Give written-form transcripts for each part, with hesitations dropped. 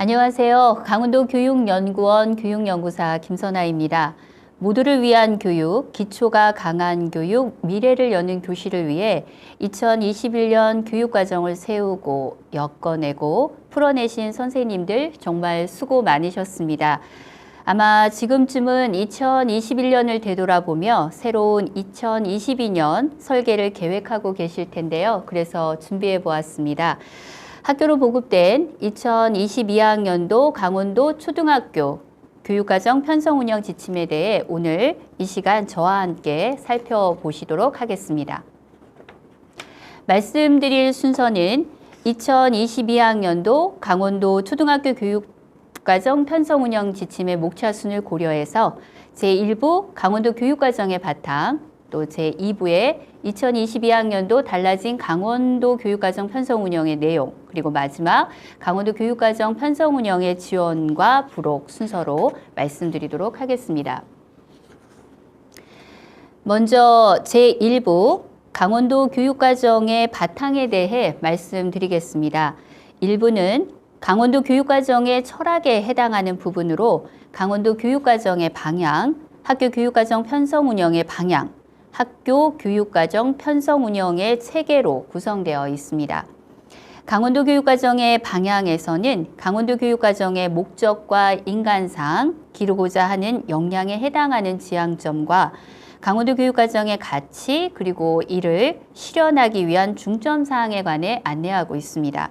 안녕하세요. 강원도 교육연구원 교육연구사 김선아입니다. 모두를 위한 교육, 기초가 강한 교육, 미래를 여는 교실을 위해 2021년 교육과정을 세우고 엮어내고 풀어내신 선생님들 정말 수고 많으셨습니다. 아마 지금쯤은 2021년을 되돌아보며 새로운 2022년 설계를 계획하고 계실 텐데요. 그래서 준비해 보았습니다. 학교로 보급된 2022학년도 강원도 초등학교 교육과정 편성운영 지침에 대해 오늘 이 시간 저와 함께 살펴보시도록 하겠습니다. 말씀드릴 순서는 2022학년도 강원도 초등학교 교육과정 편성운영 지침의 목차순을 고려해서 제1부 강원도 교육과정의 바탕, 또 제2부에 2022학년도 달라진 강원도 교육과정 편성운영의 내용, 그리고 마지막 강원도 교육과정 편성운영의 지원과 부록 순서로 말씀드리도록 하겠습니다. 먼저 제1부 강원도 교육과정의 바탕에 대해 말씀드리겠습니다. 1부는 강원도 교육과정의 철학에 해당하는 부분으로 강원도 교육과정의 방향, 학교 교육과정 편성운영의 방향, 학교 교육과정 편성운영의 체계로 구성되어 있습니다. 강원도 교육과정의 방향에서는 강원도 교육과정의 목적과 인간상, 기르고자 하는 역량에 해당하는 지향점과 강원도 교육과정의 가치 그리고 이를 실현하기 위한 중점사항에 관해 안내하고 있습니다.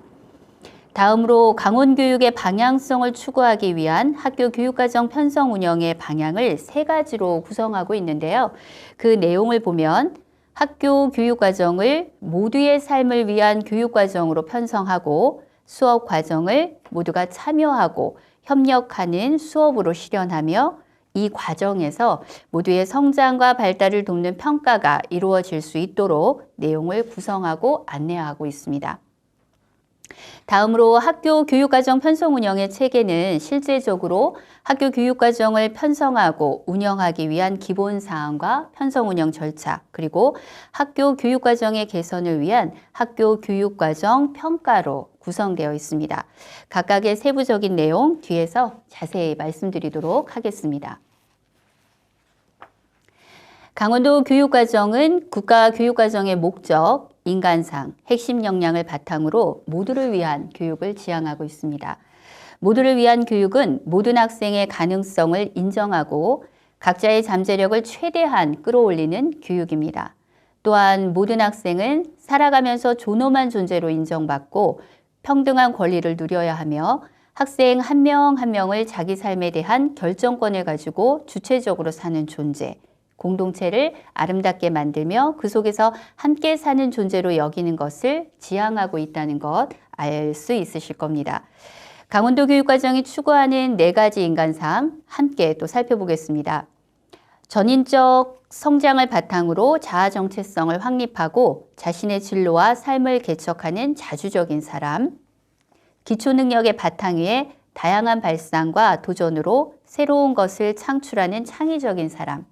다음으로 강원교육의 방향성을 추구하기 위한 학교 교육과정 편성운영의 방향을 세 가지로 구성하고 있는데요. 그 내용을 보면 학교 교육과정을 모두의 삶을 위한 교육과정으로 편성하고 수업 과정을 모두가 참여하고 협력하는 수업으로 실현하며 이 과정에서 모두의 성장과 발달을 돕는 평가가 이루어질 수 있도록 내용을 구성하고 안내하고 있습니다. 다음으로 학교 교육과정 편성운영의 체계는 실제적으로 학교 교육과정을 편성하고 운영하기 위한 기본사항과 편성운영 절차, 그리고 학교 교육과정의 개선을 위한 학교 교육과정 평가로 구성되어 있습니다. 각각의 세부적인 내용 뒤에서 자세히 말씀드리도록 하겠습니다. 강원도 교육과정은 국가교육과정의 목적, 인간상, 핵심 역량을 바탕으로 모두를 위한 교육을 지향하고 있습니다. 모두를 위한 교육은 모든 학생의 가능성을 인정하고 각자의 잠재력을 최대한 끌어올리는 교육입니다. 또한 모든 학생은 살아가면서 존엄한 존재로 인정받고 평등한 권리를 누려야 하며 학생 한 명 한 명을 자기 삶에 대한 결정권을 가지고 주체적으로 사는 존재, 공동체를 아름답게 만들며 그 속에서 함께 사는 존재로 여기는 것을 지향하고 있다는 것 알 수 있으실 겁니다. 강원도 교육과정이 추구하는 네 가지 인간상 함께 또 살펴보겠습니다. 전인적 성장을 바탕으로 자아 정체성을 확립하고 자신의 진로와 삶을 개척하는 자주적인 사람, 기초 능력의 바탕 위에 다양한 발상과 도전으로 새로운 것을 창출하는 창의적인 사람,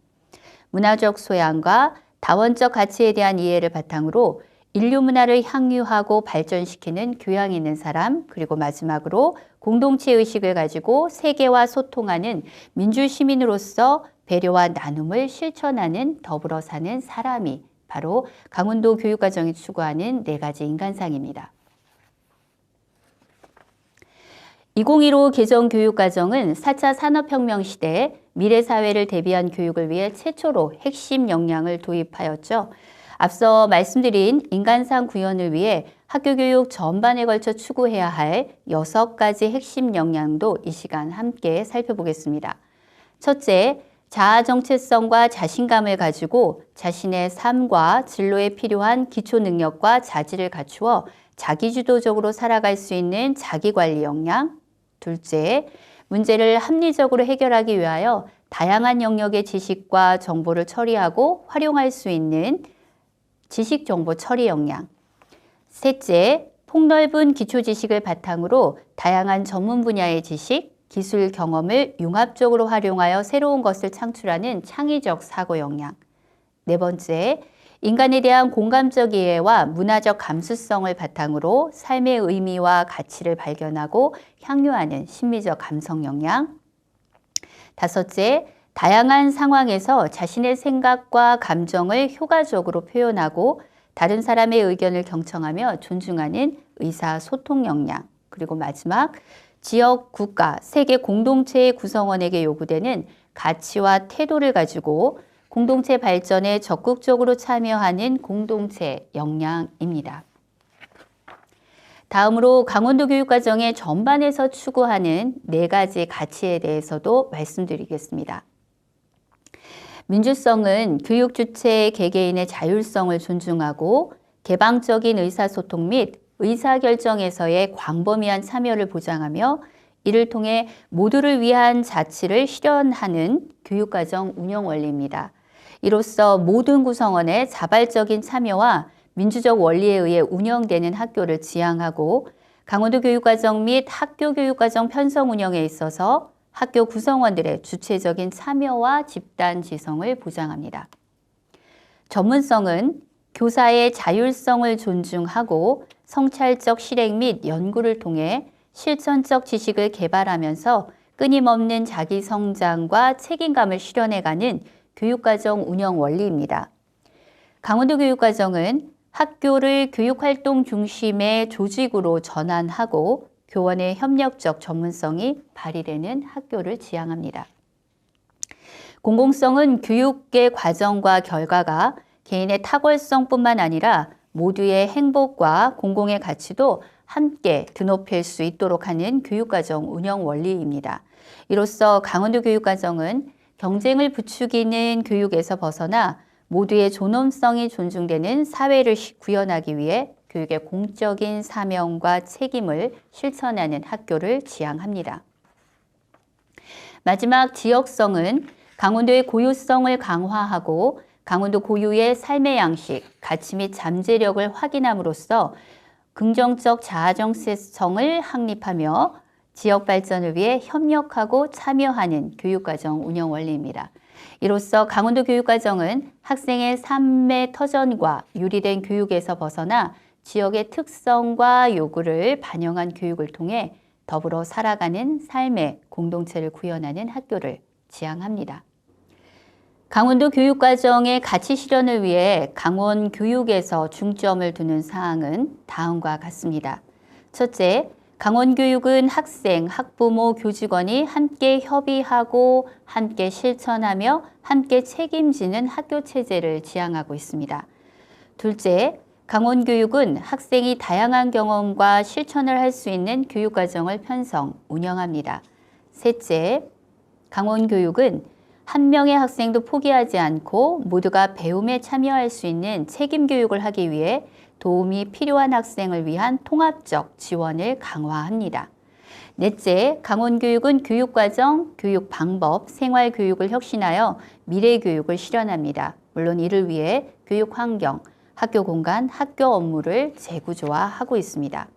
문화적 소양과 다원적 가치에 대한 이해를 바탕으로 인류 문화를 향유하고 발전시키는 교양 있는 사람, 그리고 마지막으로 공동체 의식을 가지고 세계와 소통하는 민주시민으로서 배려와 나눔을 실천하는 더불어 사는 사람이 바로 강원도 교육과정이 추구하는 네 가지 인간상입니다. 2015 개정 교육과정은 4차 산업혁명 시대에 미래사회를 대비한 교육을 위해 최초로 핵심 역량을 도입하였죠. 앞서 말씀드린 인간상 구현을 위해 학교교육 전반에 걸쳐 추구해야 할 6가지 핵심 역량도 이 시간 함께 살펴보겠습니다. 첫째, 자아 정체성과 자신감을 가지고 자신의 삶과 진로에 필요한 기초 능력과 자질을 갖추어 자기주도적으로 살아갈 수 있는 자기관리 역량. 둘째, 문제를 합리적으로 해결하기 위하여 다양한 영역의 지식과 정보를 처리하고 활용할 수 있는 지식정보 처리 역량. 셋째, 폭넓은 기초 지식을 바탕으로 다양한 전문 분야의 지식, 기술 경험을 융합적으로 활용하여 새로운 것을 창출하는 창의적 사고 역량. 네 번째, 인간에 대한 공감적 이해와 문화적 감수성을 바탕으로 삶의 의미와 가치를 발견하고 향유하는 심리적 감성 역량. 다섯째, 다양한 상황에서 자신의 생각과 감정을 효과적으로 표현하고 다른 사람의 의견을 경청하며 존중하는 의사소통 역량. 그리고 마지막, 지역, 국가, 세계 공동체의 구성원에게 요구되는 가치와 태도를 가지고 공동체 발전에 적극적으로 참여하는 공동체 역량입니다. 다음으로 강원도 교육과정의 전반에서 추구하는 4가지 가치에 대해서도 말씀드리겠습니다. 민주성은 교육 주체의 개개인의 자율성을 존중하고 개방적인 의사소통 및 의사결정에서의 광범위한 참여를 보장하며 이를 통해 모두를 위한 자치를 실현하는 교육과정 운영 원리입니다. 이로써 모든 구성원의 자발적인 참여와 민주적 원리에 의해 운영되는 학교를 지향하고 강원도 교육과정 및 학교 교육과정 편성 운영에 있어서 학교 구성원들의 주체적인 참여와 집단 지성을 보장합니다. 전문성은 교사의 자율성을 존중하고 성찰적 실행 및 연구를 통해 실천적 지식을 개발하면서 끊임없는 자기 성장과 책임감을 실현해가는 교육과정 운영 원리입니다. 강원도 교육과정은 학교를 교육활동 중심의 조직으로 전환하고 교원의 협력적 전문성이 발휘되는 학교를 지향합니다. 공공성은 교육의 과정과 결과가 개인의 탁월성뿐만 아니라 모두의 행복과 공공의 가치도 함께 드높일 수 있도록 하는 교육과정 운영 원리입니다. 이로써 강원도 교육과정은 경쟁을 부추기는 교육에서 벗어나 모두의 존엄성이 존중되는 사회를 구현하기 위해 교육의 공적인 사명과 책임을 실천하는 학교를 지향합니다. 마지막 지역성은 강원도의 고유성을 강화하고 강원도 고유의 삶의 양식, 가치 및 잠재력을 확인함으로써 긍정적 자아정체성을 확립하며 지역 발전을 위해 협력하고 참여하는 교육과정 운영 원리입니다. 이로써 강원도 교육과정은 학생의 삶의 터전과 유리된 교육에서 벗어나 지역의 특성과 요구를 반영한 교육을 통해 더불어 살아가는 삶의 공동체를 구현하는 학교를 지향합니다. 강원도 교육과정의 가치 실현을 위해 강원교육에서 중점을 두는 사항은 다음과 같습니다. 첫째, 강원교육은 학생, 학부모, 교직원이 함께 협의하고 함께 실천하며 함께 책임지는 학교체제를 지향하고 있습니다. 둘째, 강원교육은 학생이 다양한 경험과 실천을 할 수 있는 교육과정을 편성, 운영합니다. 셋째, 강원교육은 한 명의 학생도 포기하지 않고 모두가 배움에 참여할 수 있는 책임교육을 하기 위해 도움이 필요한 학생을 위한 통합적 지원을 강화합니다. 넷째, 강원교육은 교육과정, 교육방법, 생활교육을 혁신하여 미래교육을 실현합니다. 물론 이를 위해 교육환경, 학교 공간, 학교 업무를 재구조화하고 있습니다.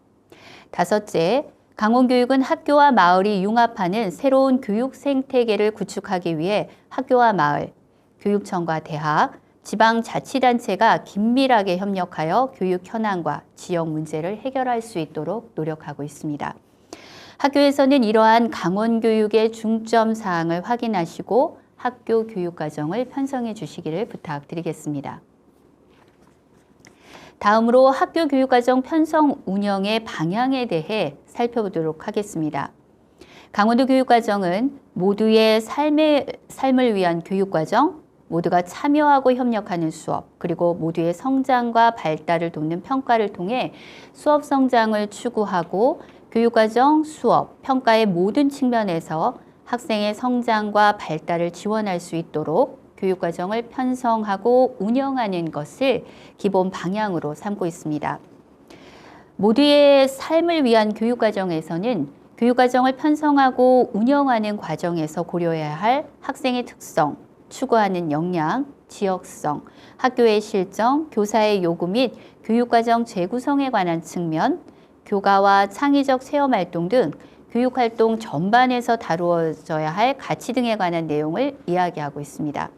다섯째, 강원교육은 학교와 마을이 융합하는 새로운 교육 생태계를 구축하기 위해 학교와 마을, 교육청과 대학, 지방자치단체가 긴밀하게 협력하여 교육 현황과 지역 문제를 해결할 수 있도록 노력하고 있습니다. 학교에서는 이러한 강원교육의 중점 사항을 확인하시고 학교 교육과정을 편성해 주시기를 부탁드리겠습니다. 다음으로 학교 교육과정 편성 운영의 방향에 대해 살펴보도록 하겠습니다. 강원도 교육과정은 모두의 삶을 위한 교육과정, 모두가 참여하고 협력하는 수업, 그리고 모두의 성장과 발달을 돕는 평가를 통해 수업 성장을 추구하고 교육과정, 수업, 평가의 모든 측면에서 학생의 성장과 발달을 지원할 수 있도록 교육과정을 편성하고 운영하는 것을 기본 방향으로 삼고 있습니다. 모두의 삶을 위한 교육과정에서는 교육과정을 편성하고 운영하는 과정에서 고려해야 할 학생의 특성, 추구하는 역량, 지역성, 학교의 실정, 교사의 요구 및 교육과정 재구성에 관한 측면, 교과와 창의적 체험활동 등 교육활동 전반에서 다루어져야 할 가치 등에 관한 내용을 이야기하고 있습니다.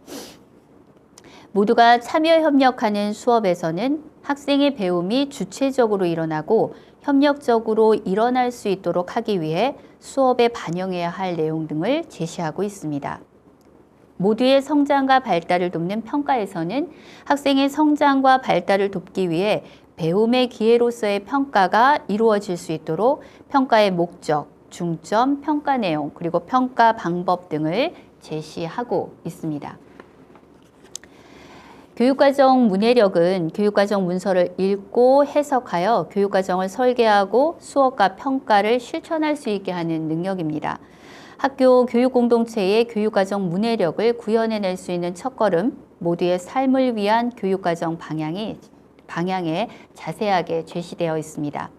모두가 참여 협력하는 수업에서는 학생의 배움이 주체적으로 일어나고 협력적으로 일어날 수 있도록 하기 위해 수업에 반영해야 할 내용 등을 제시하고 있습니다. 모두의 성장과 발달을 돕는 평가에서는 학생의 성장과 발달을 돕기 위해 배움의 기회로서의 평가가 이루어질 수 있도록 평가의 목적, 중점, 평가 내용, 그리고 평가 방법 등을 제시하고 있습니다. 교육과정 문해력은 교육과정 문서를 읽고 해석하여 교육과정을 설계하고 수업과 평가를 실천할 수 있게 하는 능력입니다. 학교 교육공동체의 교육과정 문해력을 구현해낼 수 있는 첫걸음, 모두의 삶을 위한 교육과정 방향에 자세하게 제시되어 있습니다.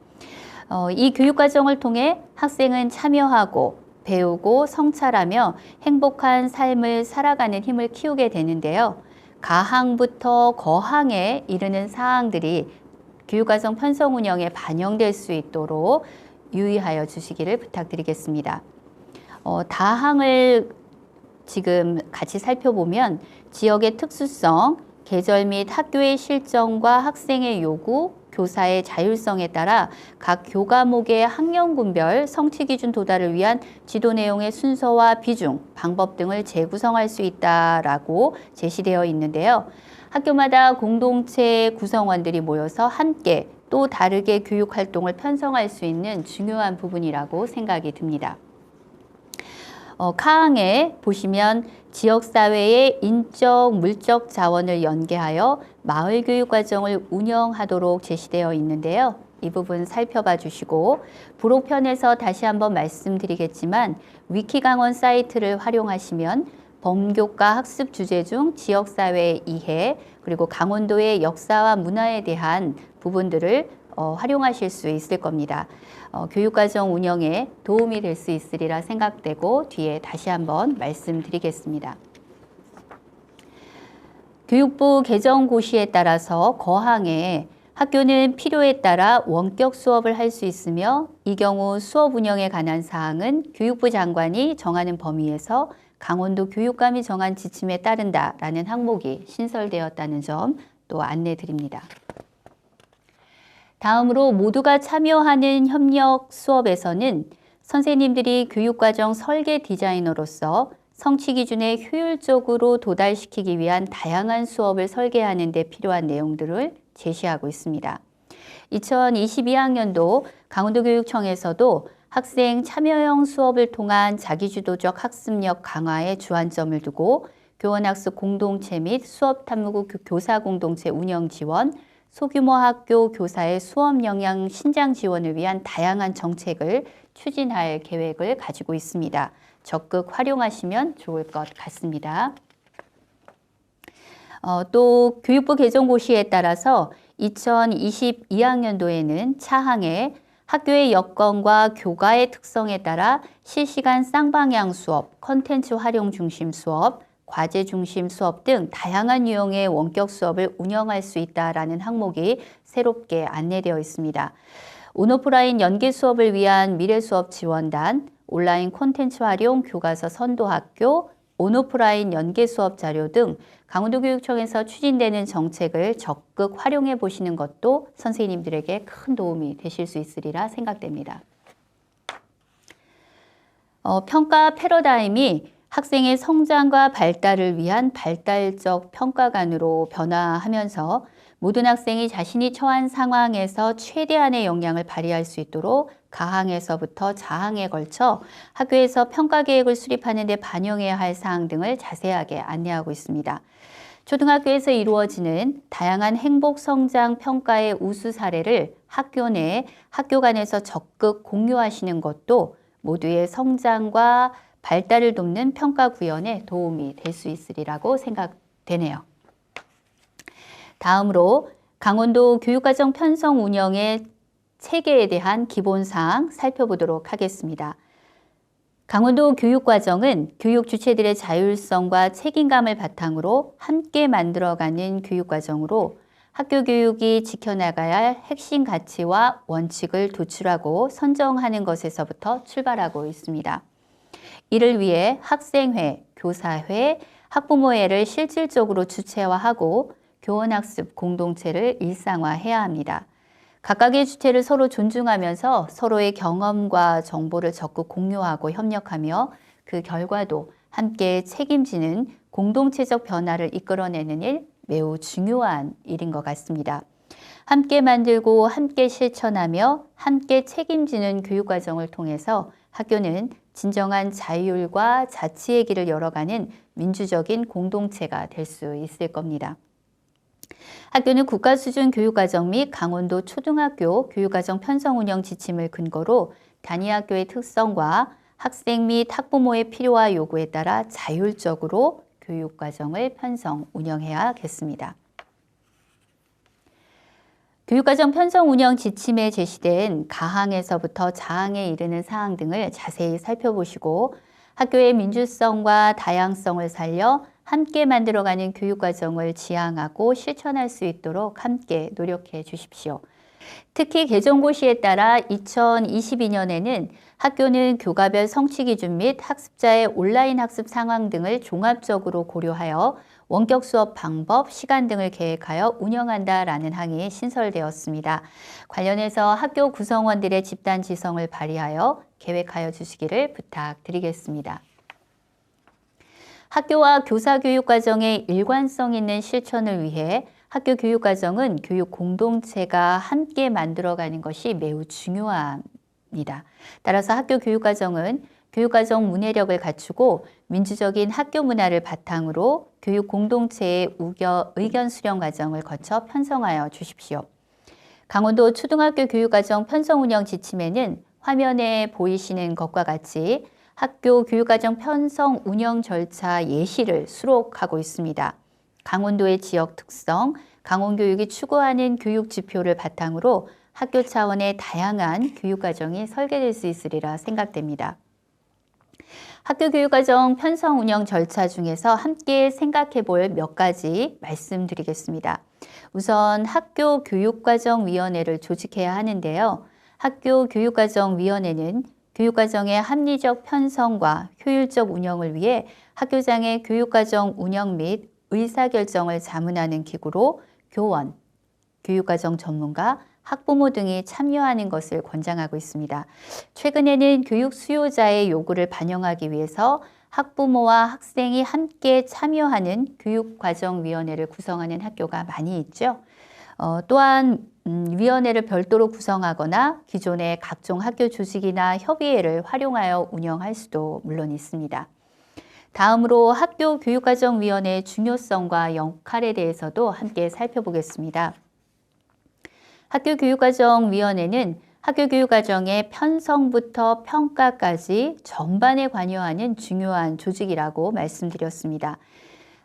이 교육과정을 통해 학생은 참여하고 배우고 성찰하며 행복한 삶을 살아가는 힘을 키우게 되는데요. 가항부터 거항에 이르는 사항들이 교육과정 편성 운영에 반영될 수 있도록 유의하여 주시기를 부탁드리겠습니다. 다항을 지금 같이 살펴보면 지역의 특수성, 계절 및 학교의 실정과 학생의 요구, 교사의 자율성에 따라 각 교과목의 학년군별 성취기준 도달을 위한 지도 내용의 순서와 비중, 방법 등을 재구성할 수 있다라고 제시되어 있는데요. 학교마다 공동체 구성원들이 모여서 함께 또 다르게 교육활동을 편성할 수 있는 중요한 부분이라고 생각이 듭니다. 카항에 보시면 지역사회의 인적, 물적 자원을 연계하여 마을교육과정을 운영하도록 제시되어 있는데요. 이 부분 살펴봐 주시고 부록편에서 다시 한번 말씀드리겠지만 위키강원 사이트를 활용하시면 범교과 학습 주제 중 지역사회의 이해 그리고 강원도의 역사와 문화에 대한 부분들을 활용하실 수 있을 겁니다. 교육과정 운영에 도움이 될 수 있으리라 생각되고 뒤에 다시 한번 말씀드리겠습니다. 교육부 개정 고시에 따라서 거항에 학교는 필요에 따라 원격 수업을 할 수 있으며 이 경우 수업 운영에 관한 사항은 교육부 장관이 정하는 범위에서 강원도 교육감이 정한 지침에 따른다라는 항목이 신설되었다는 점 또 안내 드립니다. 다음으로 모두가 참여하는 협력 수업에서는 선생님들이 교육과정 설계 디자이너로서 성취 기준에 효율적으로 도달시키기 위한 다양한 수업을 설계하는 데 필요한 내용들을 제시하고 있습니다. 2022학년도 강원도교육청에서도 학생 참여형 수업을 통한 자기주도적 학습력 강화에 주안점을 두고 교원학습 공동체 및 수업탐구 교사 공동체 운영 지원, 소규모 학교 교사의 수업 역량 신장 지원을 위한 다양한 정책을 추진할 계획을 가지고 있습니다. 적극 활용하시면 좋을 것 같습니다. 또 교육부 개정 고시에 따라서 2022학년도에는 차항에 학교의 여건과 교과의 특성에 따라 실시간 쌍방향 수업, 컨텐츠 활용 중심 수업, 과제 중심 수업 등 다양한 유형의 원격 수업을 운영할 수 있다라는 항목이 새롭게 안내되어 있습니다. 온오프라인 연계 수업을 위한 미래 수업 지원단, 온라인 콘텐츠 활용 교과서 선도학교, 온오프라인 연계 수업 자료 등 강원도교육청에서 추진되는 정책을 적극 활용해 보시는 것도 선생님들에게 큰 도움이 되실 수 있으리라 생각됩니다. 평가 패러다임이 학생의 성장과 발달을 위한 발달적 평가관으로 변화하면서 모든 학생이 자신이 처한 상황에서 최대한의 역량을 발휘할 수 있도록 가항에서부터 자항에 걸쳐 학교에서 평가 계획을 수립하는 데 반영해야 할 사항 등을 자세하게 안내하고 있습니다. 초등학교에서 이루어지는 다양한 행복 성장 평가의 우수 사례를 학교 내 학교 간에서 적극 공유하시는 것도 모두의 성장과 발달을 돕는 평가 구현에 도움이 될 수 있으리라고 생각되네요. 다음으로 강원도 교육과정 편성 운영의 체계에 대한 기본사항 살펴보도록 하겠습니다. 강원도 교육과정은 교육 주체들의 자율성과 책임감을 바탕으로 함께 만들어가는 교육과정으로 학교 교육이 지켜나가야 할 핵심 가치와 원칙을 도출하고 선정하는 것에서부터 출발하고 있습니다. 이를 위해 학생회, 교사회, 학부모회를 실질적으로 주체화하고 교원학습 공동체를 일상화해야 합니다. 각각의 주체를 서로 존중하면서 서로의 경험과 정보를 적극 공유하고 협력하며 그 결과도 함께 책임지는 공동체적 변화를 이끌어내는 일, 매우 중요한 일인 것 같습니다. 함께 만들고 함께 실천하며 함께 책임지는 교육과정을 통해서 학교는 진정한 자율과 자치의 길을 열어가는 민주적인 공동체가 될 수 있을 겁니다. 학교는 국가 수준 교육과정 및 강원도 초등학교 교육과정 편성 운영 지침을 근거로 단위 학교의 특성과 학생 및 학부모의 필요와 요구에 따라 자율적으로 교육과정을 편성 운영해야겠습니다. 교육과정 편성 운영 지침에 제시된 가항에서부터 자항에 이르는 사항 등을 자세히 살펴보시고 학교의 민주성과 다양성을 살려 함께 만들어가는 교육과정을 지향하고 실천할 수 있도록 함께 노력해 주십시오. 특히 개정고시에 따라 2022년에는 학교는 교과별 성취 기준 및 학습자의 온라인 학습 상황 등을 종합적으로 고려하여 원격 수업 방법, 시간 등을 계획하여 운영한다라는 항이 신설되었습니다. 관련해서 학교 구성원들의 집단 지성을 발휘하여 계획하여 주시기를 부탁드리겠습니다. 학교와 교사 교육 과정의 일관성 있는 실천을 위해 학교 교육 과정은 교육 공동체가 함께 만들어가는 것이 매우 중요합니다. 따라서 학교 교육 과정은 교육과정 문해력을 갖추고 민주적인 학교 문화를 바탕으로 교육 공동체의 의견 수렴 과정을 거쳐 편성하여 주십시오. 강원도 초등학교 교육과정 편성 운영 지침에는 화면에 보이시는 것과 같이 학교 교육과정 편성 운영 절차 예시를 수록하고 있습니다. 강원도의 지역 특성, 강원교육이 추구하는 교육 지표를 바탕으로 학교 차원의 다양한 교육과정이 설계될 수 있으리라 생각됩니다. 학교 교육과정 편성 운영 절차 중에서 함께 생각해 볼 몇 가지 말씀드리겠습니다. 우선 학교 교육과정위원회를 조직해야 하는데요. 학교 교육과정위원회는 교육과정의 합리적 편성과 효율적 운영을 위해 학교장의 교육과정 운영 및 의사결정을 자문하는 기구로 교원, 교육과정 전문가, 학부모 등이 참여하는 것을 권장하고 있습니다. 최근에는 교육 수요자의 요구를 반영하기 위해서 학부모와 학생이 함께 참여하는 교육과정위원회를 구성하는 학교가 많이 있죠. 또한 위원회를 별도로 구성하거나 기존의 각종 학교 조직이나 협의회를 활용하여 운영할 수도 물론 있습니다. 다음으로 학교 교육과정위원회의 중요성과 역할에 대해서도 함께 살펴보겠습니다. 학교 교육과정위원회는 학교 교육과정의 편성부터 평가까지 전반에 관여하는 중요한 조직이라고 말씀드렸습니다.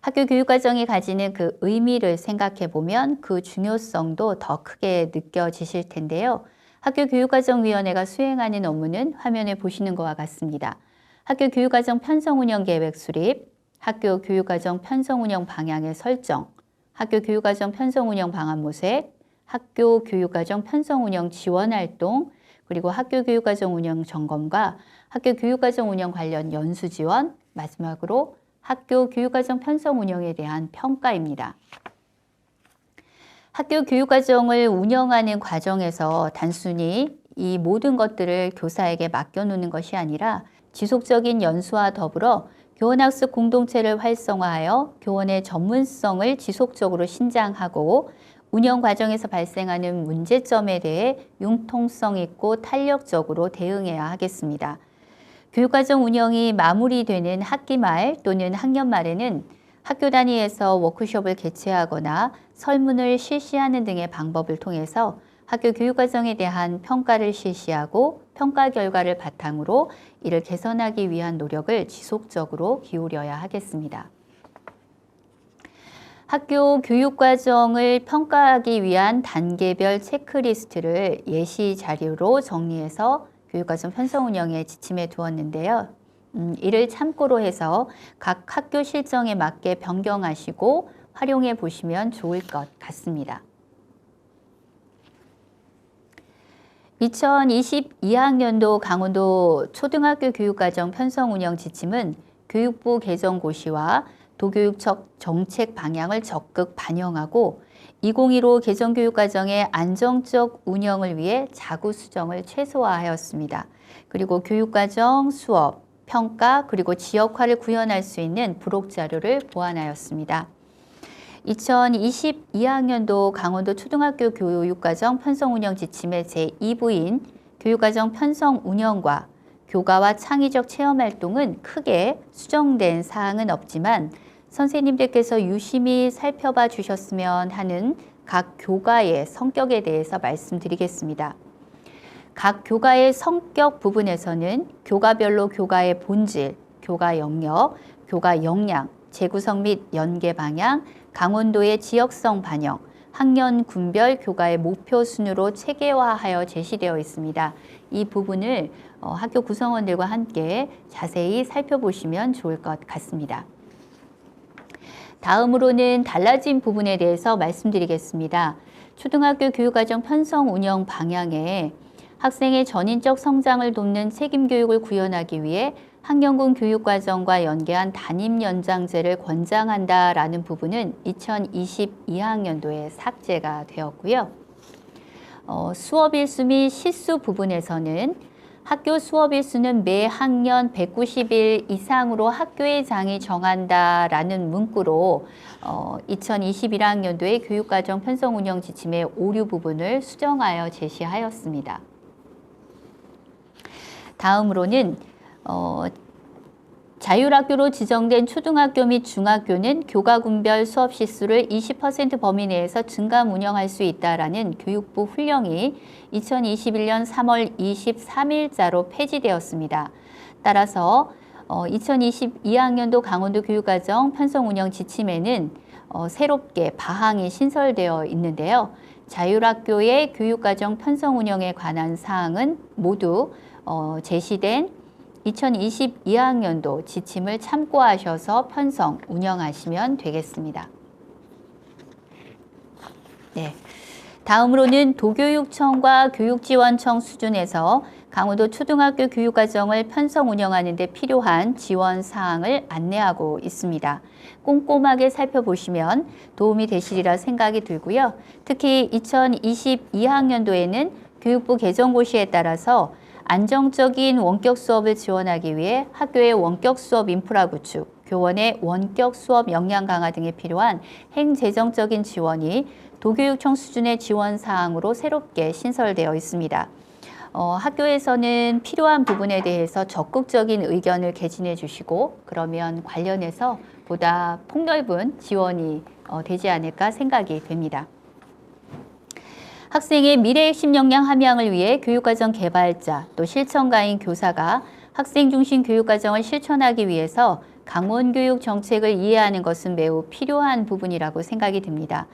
학교 교육과정이 가지는 그 의미를 생각해 보면 그 중요성도 더 크게 느껴지실 텐데요. 학교 교육과정위원회가 수행하는 업무는 화면에 보시는 것과 같습니다. 학교 교육과정 편성 운영 계획 수립, 학교 교육과정 편성 운영 방향의 설정, 학교 교육과정 편성 운영 방안 모색, 학교 교육과정 편성 운영 지원 활동, 그리고 학교 교육과정 운영 점검과 학교 교육과정 운영 관련 연수 지원, 마지막으로 학교 교육과정 편성 운영에 대한 평가입니다. 학교 교육과정을 운영하는 과정에서 단순히 이 모든 것들을 교사에게 맡겨놓는 것이 아니라 지속적인 연수와 더불어 교원학습 공동체를 활성화하여 교원의 전문성을 지속적으로 신장하고 운영 과정에서 발생하는 문제점에 대해 융통성 있고 탄력적으로 대응해야 하겠습니다. 교육과정 운영이 마무리되는 학기 말 또는 학년 말에는 학교 단위에서 워크숍을 개최하거나 설문을 실시하는 등의 방법을 통해서 학교 교육과정에 대한 평가를 실시하고 평가 결과를 바탕으로 이를 개선하기 위한 노력을 지속적으로 기울여야 하겠습니다. 학교 교육과정을 평가하기 위한 단계별 체크리스트를 예시 자료로 정리해서 교육과정 편성 운영에 지침해 두었는데요. 이를 참고로 해서 각 학교 실정에 맞게 변경하시고 활용해 보시면 좋을 것 같습니다. 2022학년도 강원도 초등학교 교육과정 편성 운영 지침은 교육부 개정고시와 도교육청 정책 방향을 적극 반영하고 2015 개정교육과정의 안정적 운영을 위해 자구 수정을 최소화하였습니다. 그리고 교육과정, 수업, 평가 그리고 지역화를 구현할 수 있는 부록 자료를 보완하였습니다. 2022학년도 강원도 초등학교 교육과정 편성운영 지침의 제2부인 교육과정 편성운영과 교과와 창의적 체험활동은 크게 수정된 사항은 없지만 선생님들께서 유심히 살펴봐 주셨으면 하는 각 교과의 성격에 대해서 말씀드리겠습니다. 각 교과의 성격 부분에서는 교과별로 교과의 본질, 교과 영역, 교과 역량, 재구성 및 연계 방향, 강원도의 지역성 반영, 학년 군별 교과의 목표 순으로 체계화하여 제시되어 있습니다. 이 부분을 학교 구성원들과 함께 자세히 살펴보시면 좋을 것 같습니다. 다음으로는 달라진 부분에 대해서 말씀드리겠습니다. 초등학교 교육과정 편성 운영 방향에 학생의 전인적 성장을 돕는 책임교육을 구현하기 위해 학년군 교육과정과 연계한 담임연장제를 권장한다라는 부분은 2022학년도에 삭제가 되었고요. 수업 일수 및 실수 부분에서는 학교 수업 일수는 매 학년 190일 이상으로 학교의 장이 정한다라는 문구로 2021학년도의 교육과정 편성운영 지침의 오류 부분을 수정하여 제시하였습니다. 다음으로는 자율학교로 지정된 초등학교 및 중학교는 교과군별 수업 시수를 20% 범위 내에서 증감 운영할 수 있다라는 교육부 훈령이 2021년 3월 23일자로 폐지되었습니다. 따라서 2022학년도 강원도 교육과정 편성운영 지침에는 새롭게 바항이 신설되어 있는데요. 자율학교의 교육과정 편성운영에 관한 사항은 모두 제시된 2022학년도 지침을 참고하셔서 편성, 운영하시면 되겠습니다. 네. 다음으로는 도교육청과 교육지원청 수준에서 강원도 초등학교 교육과정을 편성 운영하는 데 필요한 지원 사항을 안내하고 있습니다. 꼼꼼하게 살펴보시면 도움이 되시리라 생각이 들고요. 특히 2022학년도에는 교육부 개정고시에 따라서 안정적인 원격 수업을 지원하기 위해 학교의 원격 수업 인프라 구축, 교원의 원격 수업 역량 강화 등에 필요한 행재정적인 지원이 도교육청 수준의 지원 사항으로 새롭게 신설되어 있습니다. 학교에서는 필요한 부분에 대해서 적극적인 의견을 개진해 주시고 그러면 관련해서 보다 폭넓은 지원이 되지 않을까 생각이 됩니다. 학생의 미래 핵심 역량 함양을 위해 교육과정 개발자 또 실천가인 교사가 학생 중심 교육과정을 실천하기 위해서 강원교육 정책을 이해하는 것은 매우 필요한 부분이라고 생각이 듭니다.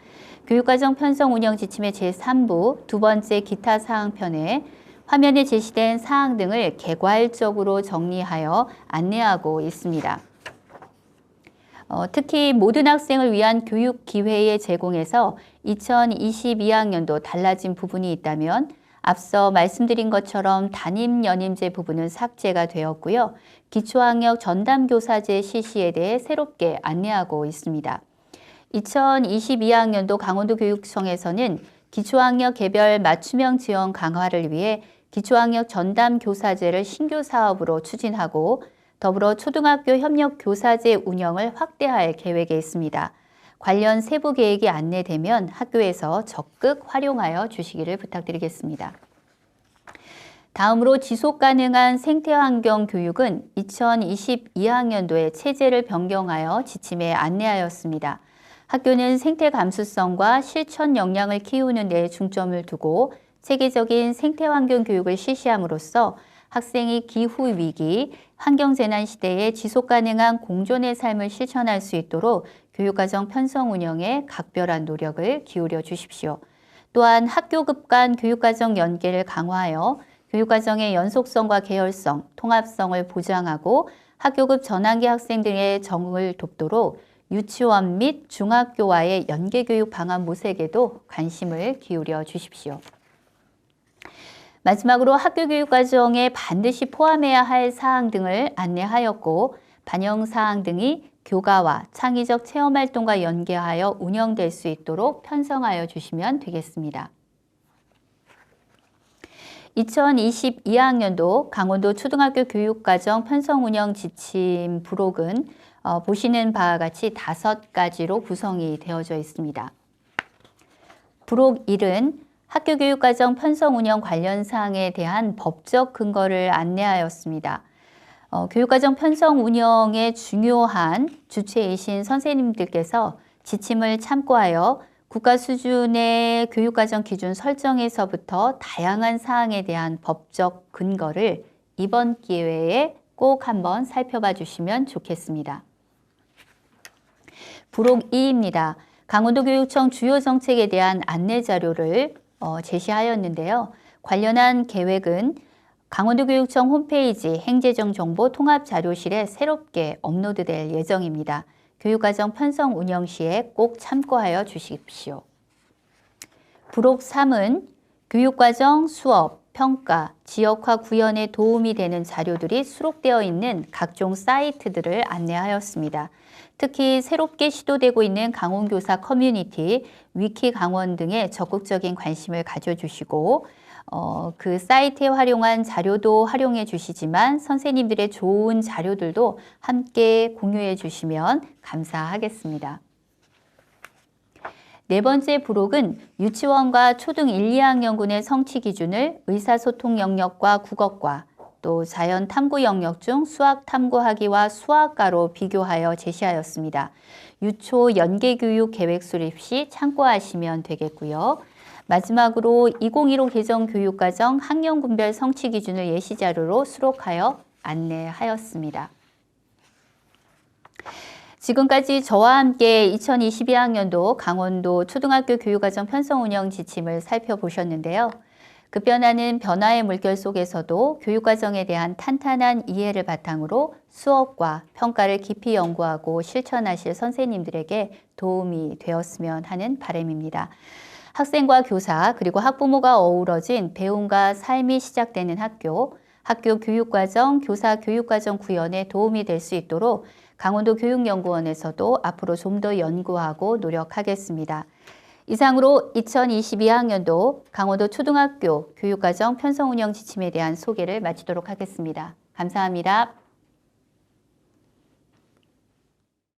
교육과정 편성 운영 지침의 제3부 두 번째 기타 사항편에 화면에 제시된 사항 등을 개괄적으로 정리하여 안내하고 있습니다. 특히 모든 학생을 위한 교육 기회의 제공에서 2022학년도 달라진 부분이 있다면 앞서 말씀드린 것처럼 담임연임제 부분은 삭제가 되었고요. 기초학력 전담교사제 실시에 대해 새롭게 안내하고 있습니다. 2022학년도 강원도 교육청에서는 기초학력 개별 맞춤형 지원 강화를 위해 기초학력 전담교사제를 신규 사업으로 추진하고 더불어 초등학교 협력교사제 운영을 확대할 계획에 있습니다. 관련 세부 계획이 안내되면 학교에서 적극 활용하여 주시기를 부탁드리겠습니다. 다음으로 지속가능한 생태환경 교육은 2022학년도에 체제를 변경하여 지침에 안내하였습니다. 학교는 생태 감수성과 실천 역량을 키우는 데 중점을 두고 체계적인 생태환경 교육을 실시함으로써 학생이 기후위기, 환경재난 시대에 지속가능한 공존의 삶을 실천할 수 있도록 교육과정 편성 운영에 각별한 노력을 기울여 주십시오. 또한 학교급 간 교육과정 연계를 강화하여 교육과정의 연속성과 계열성, 통합성을 보장하고 학교급 전환기 학생들의 적응을 돕도록 유치원 및 중학교와의 연계교육 방안 모색에도 관심을 기울여 주십시오. 마지막으로 학교 교육 과정에 반드시 포함해야 할 사항 등을 안내하였고 반영 사항 등이 교과와 창의적 체험활동과 연계하여 운영될 수 있도록 편성하여 주시면 되겠습니다. 2022학년도 강원도 초등학교 교육과정 편성운영 지침 부록은 보시는 바와 같이 5가지로 구성이 되어져 있습니다. 부록 1은 학교 교육과정 편성운영 관련 사항에 대한 법적 근거를 안내하였습니다. 교육과정 편성운영의 중요한 주체이신 선생님들께서 지침을 참고하여 국가 수준의 교육과정 기준 설정에서부터 다양한 사항에 대한 법적 근거를 이번 기회에 꼭 한번 살펴봐 주시면 좋겠습니다. 부록 2입니다. 강원도교육청 주요 정책에 대한 안내 자료를 제시하였는데요. 관련한 계획은 강원도교육청 홈페이지 행재정 정보 통합 자료실에 새롭게 업로드될 예정입니다. 교육과정 편성 운영 시에 꼭 참고하여 주십시오. 부록 3은 교육과정, 수업, 평가, 지역화 구현에 도움이 되는 자료들이 수록되어 있는 각종 사이트들을 안내하였습니다. 특히 새롭게 시도되고 있는 강원교사 커뮤니티, 위키강원 등에 적극적인 관심을 가져주시고 그 사이트에 활용한 자료도 활용해 주시지만 선생님들의 좋은 자료들도 함께 공유해 주시면 감사하겠습니다. 네 번째 부록은 유치원과 초등 1, 2학년군의 성취 기준을 의사소통 영역과 국어과 또 자연 탐구 영역 중 수학 탐구하기와 수학과로 비교하여 제시하였습니다. 유초 연계교육 계획 수립 시 참고하시면 되겠고요. 마지막으로 2015 개정 교육과정 학년군별 성취 기준을 예시자료로 수록하여 안내하였습니다. 지금까지 저와 함께 2022학년도 강원도 초등학교 교육과정 편성운영 지침을 살펴보셨는데요. 급변하는 변화의 물결 속에서도 교육과정에 대한 탄탄한 이해를 바탕으로 수업과 평가를 깊이 연구하고 실천하실 선생님들에게 도움이 되었으면 하는 바람입니다. 학생과 교사 그리고 학부모가 어우러진 배움과 삶이 시작되는 학교 교육과정, 교사 교육과정 구현에 도움이 될 수 있도록 강원도 교육연구원에서도 앞으로 좀 더 연구하고 노력하겠습니다. 이상으로 2022학년도 강원도 초등학교 교육과정 편성운영 지침에 대한 소개를 마치도록 하겠습니다. 감사합니다.